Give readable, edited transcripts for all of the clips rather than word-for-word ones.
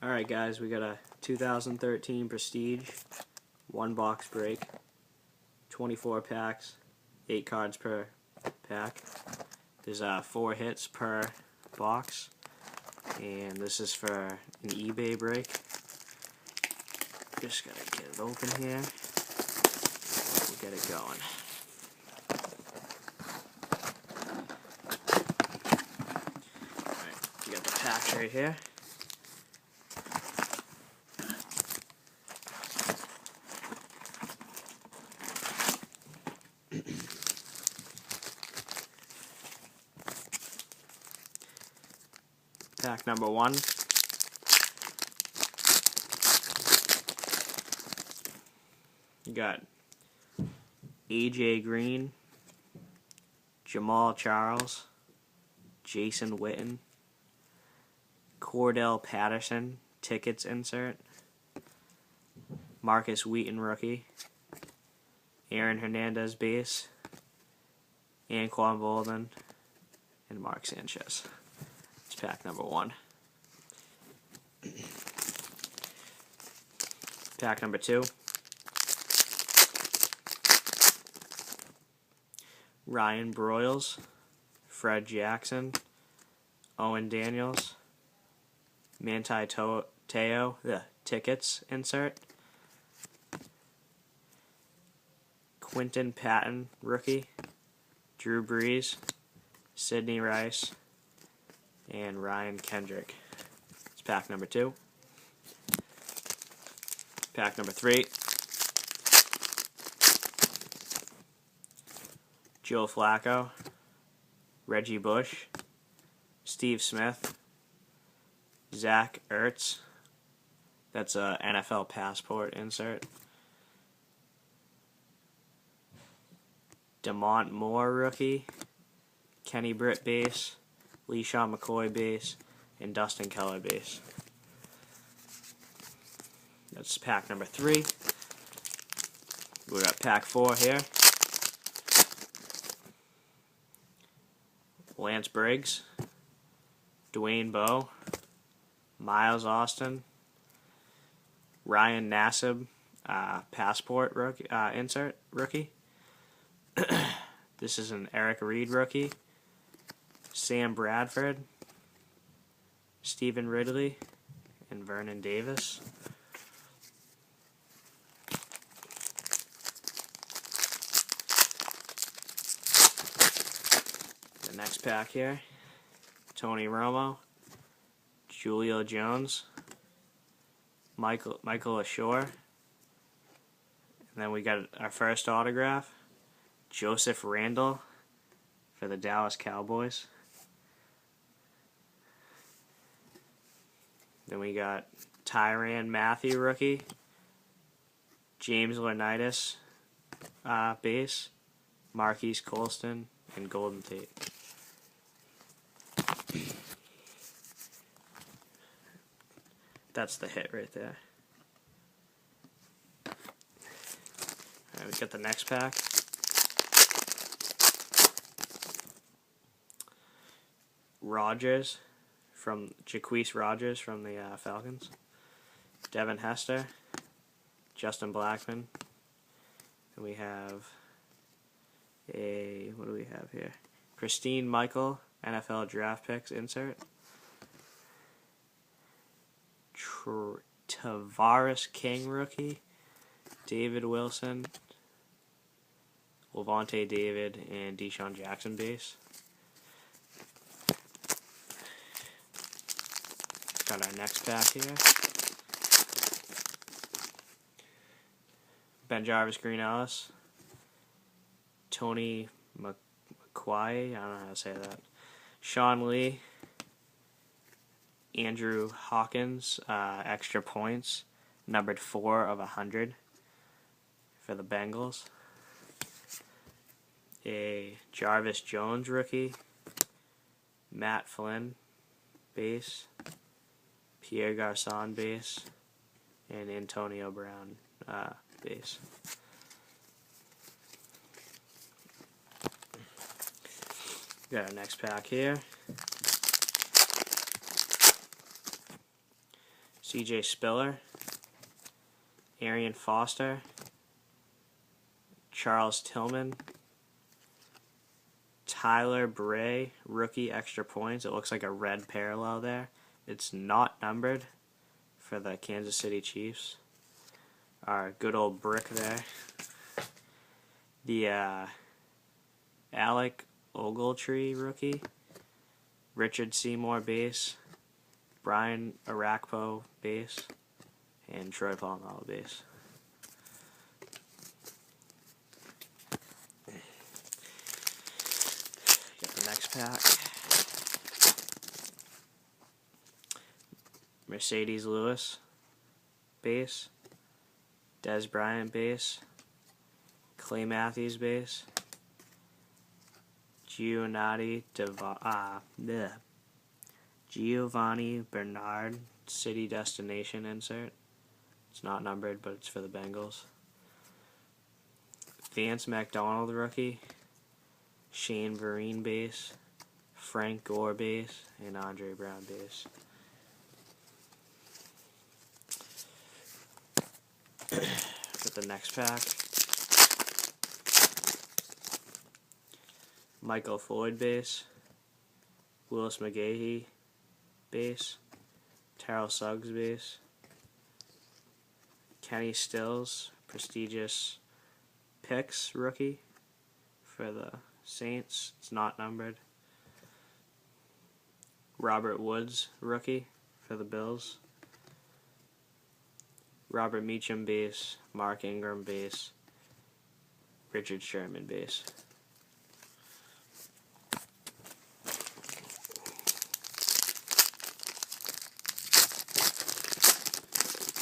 Alright guys, we got a 2013 Prestige, 1 box break, 24 packs, 8 cards per pack. There's 4 hits per box, and this is for an eBay break. Just gotta get it open here. We'll get it going. Alright, you got the packs right here. Pack number 1. You got AJ Green, Jamal Charles, Jason Witten, Cordell Patterson, tickets insert, Marcus Wheaton rookie, Aaron Hernandez base, Anquan Boldin, and Mark Sanchez. It's pack number 1. Pack number 2. Ryan Broyles, Fred Jackson, Owen Daniels, Manti Te'o, the tickets insert, Quinton Patton, rookie, Drew Brees, Sidney Rice, and Ryan Kendrick. It's pack number 2. Pack number 3. Joe Flacco, Reggie Bush, Steve Smith, Zach Ertz. That's a NFL passport insert. Demont Moore rookie, Kenny Britt base, LeSean McCoy base, and Dustin Keller base. That's pack number 3. We got pack 4 here. Lance Briggs, Dwayne Bowe, Miles Austin, Ryan Nassib, passport rookie, insert rookie. This is an Eric Reed rookie. Sam Bradford, Stephen Ridley, and Vernon Davis. The next pack here, Tony Romo, Julio Jones, Michael Ashore, and then we got our first autograph, Joseph Randle for the Dallas Cowboys. Then we got Tyrann Mathieu rookie, James Laurinaitis base, Marquise Colston, and Golden Tate. That's the hit right there. Alright, we got the next pack. Rogers, from Jaquise Rogers from the Falcons. Devin Hester, Justin Blackmon. And we have what do we have here? Christine Michael, NFL draft picks insert. Tavares King rookie, David Wilson, Levante David, and Deshaun Jackson base. Got our next pack here. Ben Jarvis Green Ellis, Tony McQuay, I don't know how to say that, Sean Lee, Andrew Hawkins, extra points, numbered 4 of 100 for the Bengals. A Jarvis Jones rookie, Matt Flynn base, Pierre Garçon base, and Antonio Brown base. Got our next pack here. C.J. Spiller, Arian Foster, Charles Tillman, Tyler Bray, rookie, extra points. It looks like a red parallel there. It's not numbered for the Kansas City Chiefs. Our good old brick there. The Alec Ogletree rookie, Richard Seymour base, Brian Arakpo base, and Troy Polamalu base. Get the next pack. Mercedes Lewis base, Des Bryant base, Clay Matthews base, Giovanni Bernard City Destination insert. It's not numbered, but it's for the Bengals. Vance McDonald rookie, Shane Vereen base, Frank Gore base, and Andre Brown base. Get the next pack. Michael Floyd base, Willis McGahee base, Terrell Suggs base, Kenny Stills, prestigious picks rookie for the Saints. It's not numbered. Robert Woods rookie for the Bills. Robert Meacham base, Mark Ingram base, Richard Sherman base.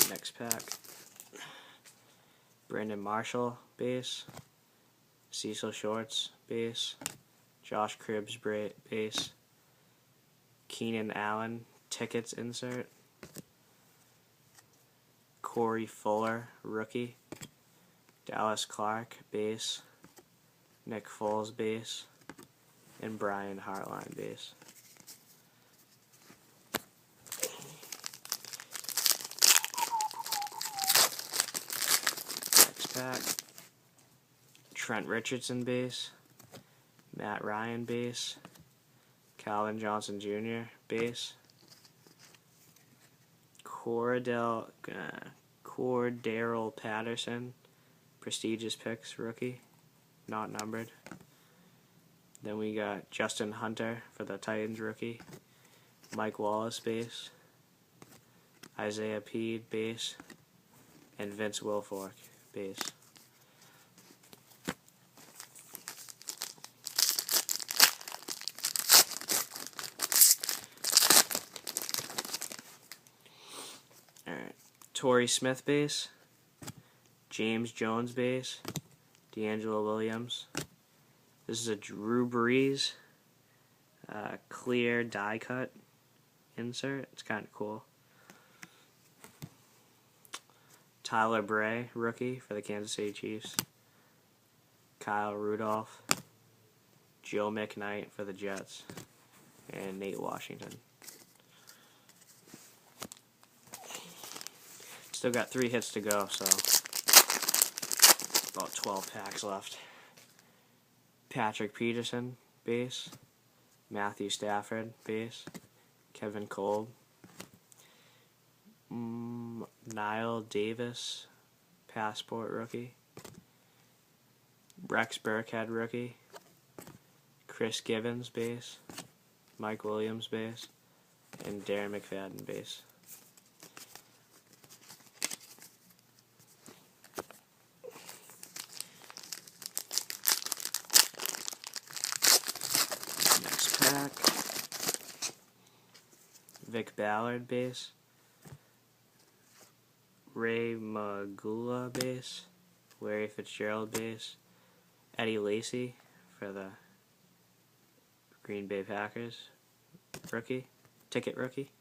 Next pack. Brandon Marshall base, Cecil Shorts base, Josh Cribbs base, Keenan Allen tickets insert, Corey Fuller rookie, Dallas Clark base, Nick Foles base, and Brian Hartline base. Next pack. Trent Richardson base, Matt Ryan base, Calvin Johnson Jr. base, Cordero Patterson, prestigious picks rookie, not numbered. Then we got Justin Hunter for the Titans rookie, Mike Wallace base, Isaiah Peed base, and Vince Wilfork base. Torrey Smith base, James Jones base, D'Angelo Williams. This is a Drew Brees clear die cut insert. It's kind of cool. Tyler Bray, rookie for the Kansas City Chiefs. Kyle Rudolph, Joe McKnight for the Jets, and Nate Washington. Still got 3 hits to go, so about 12 packs left. Patrick Peterson, base. Matthew Stafford, base. Kevin Kolb. Niall Davis, passport rookie. Rex Burkhead, rookie. Chris Gibbons, base. Mike Williams, base. And Darren McFadden, base. Next pack. Vic Ballard, base. Ray Magula, base. Larry Fitzgerald, base. Eddie Lacy for the Green Bay Packers, rookie, ticket rookie.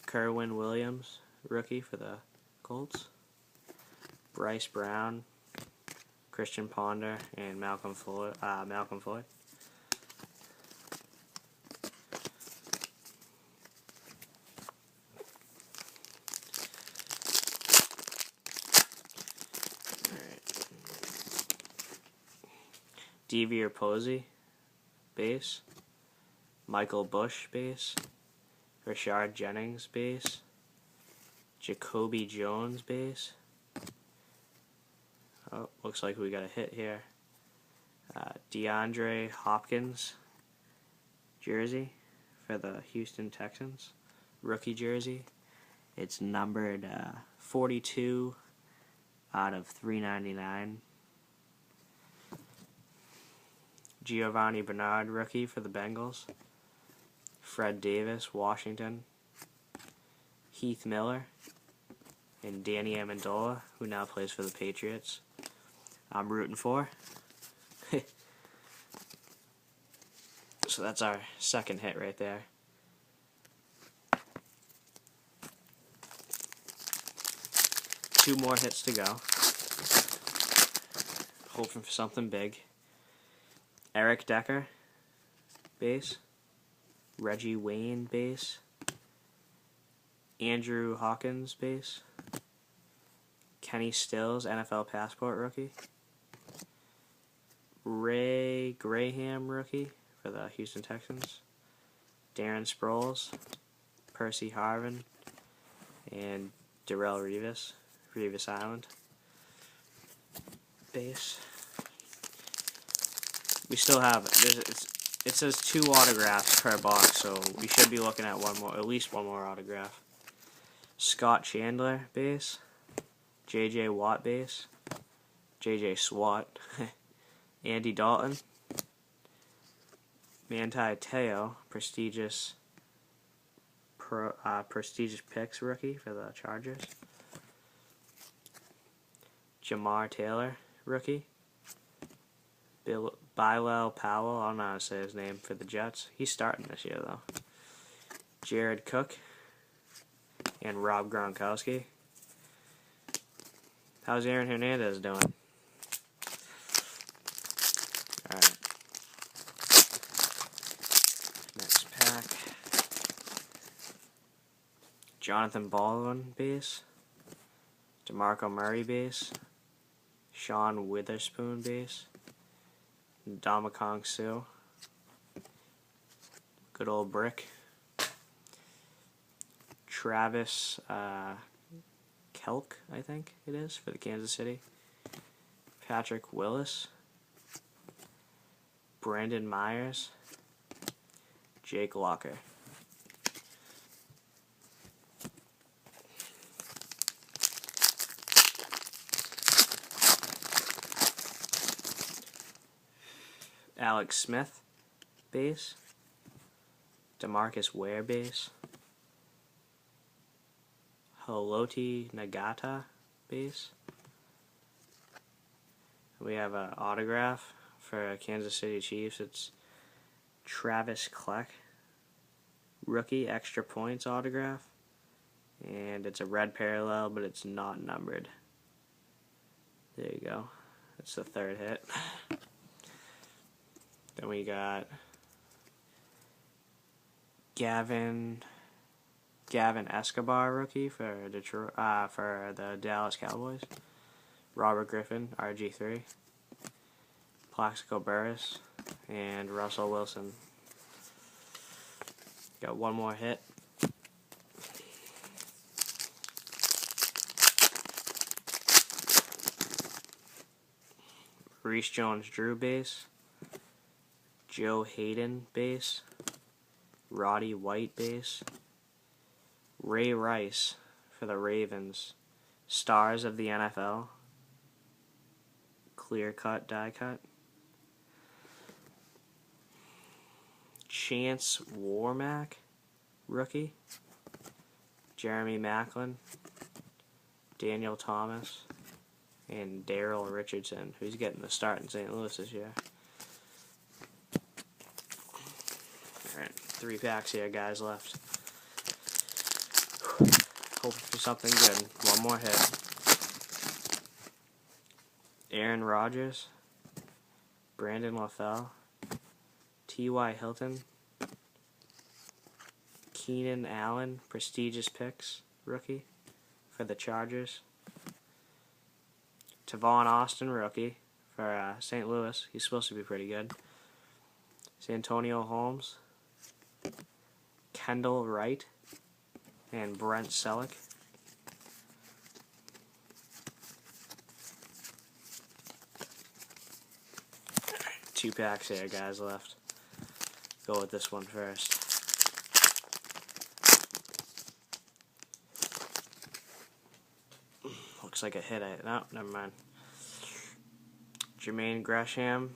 Kerwin Williams, rookie for the Colts. Bryce Brown, Christian Ponder, and Malcolm Floyd. Devier Posey, base. Michael Bush, base. Rashard Jennings, base. Jacoby Jones, base. Oh, looks like we got a hit here. DeAndre Hopkins, jersey for the Houston Texans. Rookie jersey. It's numbered 42 out of 399. Giovanni Bernard, rookie for the Bengals. Fred Davis, Washington. Heath Miller. And Danny Amendola, who now plays for the Patriots. I'm rooting for. So that's our second hit right there. Two more hits to go. Hoping for something big. Eric Decker, base. Reggie Wayne, base. Andrew Hawkins, base. Kenny Stills, NFL Passport rookie. Ray Graham, rookie for the Houston Texans. Darren Sproles, Percy Harvin, and Darrelle Revis, Revis Island, base. We still have, it says 2 autographs per box, so we should be looking at one more, at least one more autograph. Scott Chandler, base. J.J. Watt, base. J.J. Swat. Andy Dalton. Manti Te'o, prestigious picks rookie for the Chargers. Jamar Taylor, rookie. Bilal Powell, I don't know how to say his name, for the Jets. He's starting this year, though. Jared Cook. And Rob Gronkowski. How's Aaron Hernandez doing? Alright. Next pack. Jonathan Baldwin, base. DeMarco Murray, base. Sean Witherspoon, base. Ndamukong Suh. Good old brick. Travis Kelk, I think it is, for the Kansas City. Patrick Willis. Brandon Myers. Jake Locker. Alex Smith, base. DeMarcus Ware, base. Haloti Nagata, base. We have an autograph for Kansas City Chiefs. It's Travis Kleck, rookie, extra points autograph. And it's a red parallel, but it's not numbered. There you go. That's the third hit. Then we got Gavin Escobar, rookie for Detroit, for the Dallas Cowboys. Robert Griffin, RG3. Plaxico Burress, and Russell Wilson. Got one more hit. Reese Jones-Drew, base. Joe Hayden, base. Roddy White, base. Ray Rice for the Ravens. Stars of the NFL. Clear cut, die cut. Chance Warmack, rookie. Jeremy Maclin. Daniel Thomas. And Daryl Richardson, who's getting the start in St. Louis this year. Alright, 3 packs here, guys, left. Hoping for something good. One more hit. Aaron Rodgers. Brandon LaFell. T.Y. Hilton. Keenan Allen, prestigious picks, rookie, for the Chargers. Tavon Austin, rookie, for St. Louis. He's supposed to be pretty good. Santonio Holmes, Kendall Wright, and Brent Selleck. Two packs here, guys, left. Go with this one first. Looks like a hit. No, never mind. Jermaine Gresham,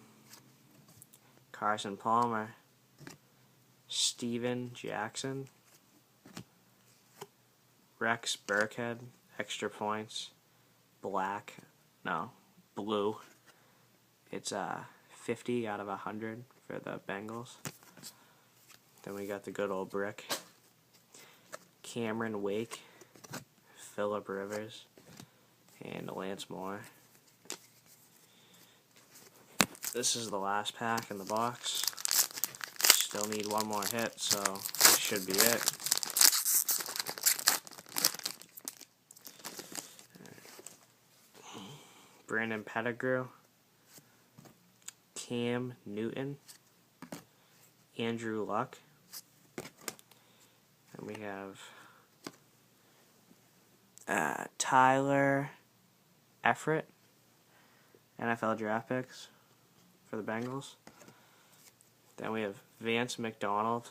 Carson Palmer, Steven Jackson, Rex Burkhead, extra points, blue. It's 50 out of 100 for the Bengals. Then we got the good old brick. Cameron Wake, Phillip Rivers, and Lance Moore. This is the last pack in the box. Still need one more hit, so this should be it. Brandon Pettigrew, Cam Newton, Andrew Luck, and we have Tyler Everett, NFL draft picks for the Bengals. Then we have Vance McDonald,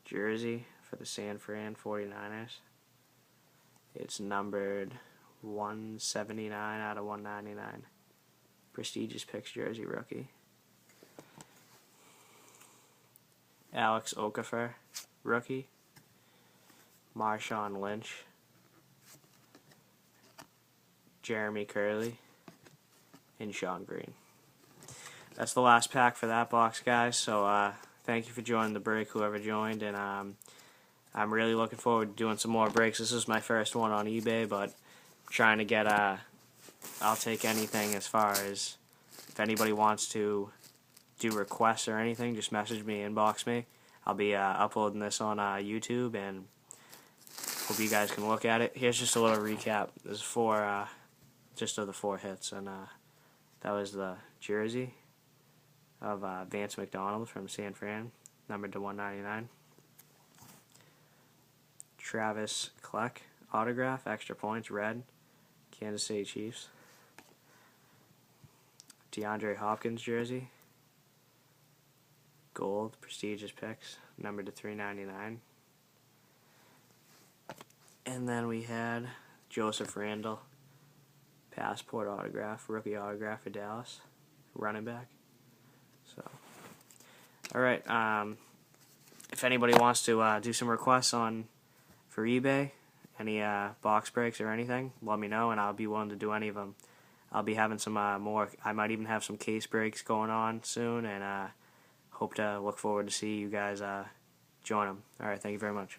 jersey for the San Fran 49ers. It's numbered 179 out of 199. Prestigious Picks jersey rookie. Alex Okafor, rookie. Marshawn Lynch. Jeremy Curley. And Sean Green. That's the last pack for that box, guys. So thank you for joining the break, whoever joined. And I'm really looking forward to doing some more breaks. This is my first one on eBay, but I'm trying to get I'll take anything as far as if anybody wants to do requests or anything, just message me, inbox me. I'll be uploading this on YouTube, and hope you guys can look at it. Here's just a little recap. There's just of the 4 hits, and that was the jersey of Vance McDonald from San Fran, numbered to 199. Travis Kleck, autograph, extra points, red, Kansas City Chiefs. DeAndre Hopkins jersey, gold, prestigious picks, numbered to 399. And then we had Joseph Randall, passport autograph, rookie autograph for Dallas, running back. So, all right. If anybody wants to do some requests for eBay, any box breaks or anything, let me know, and I'll be willing to do any of them. I'll be having some more. I might even have some case breaks going on soon, and hope to look forward to see you guys join them. All right. Thank you very much.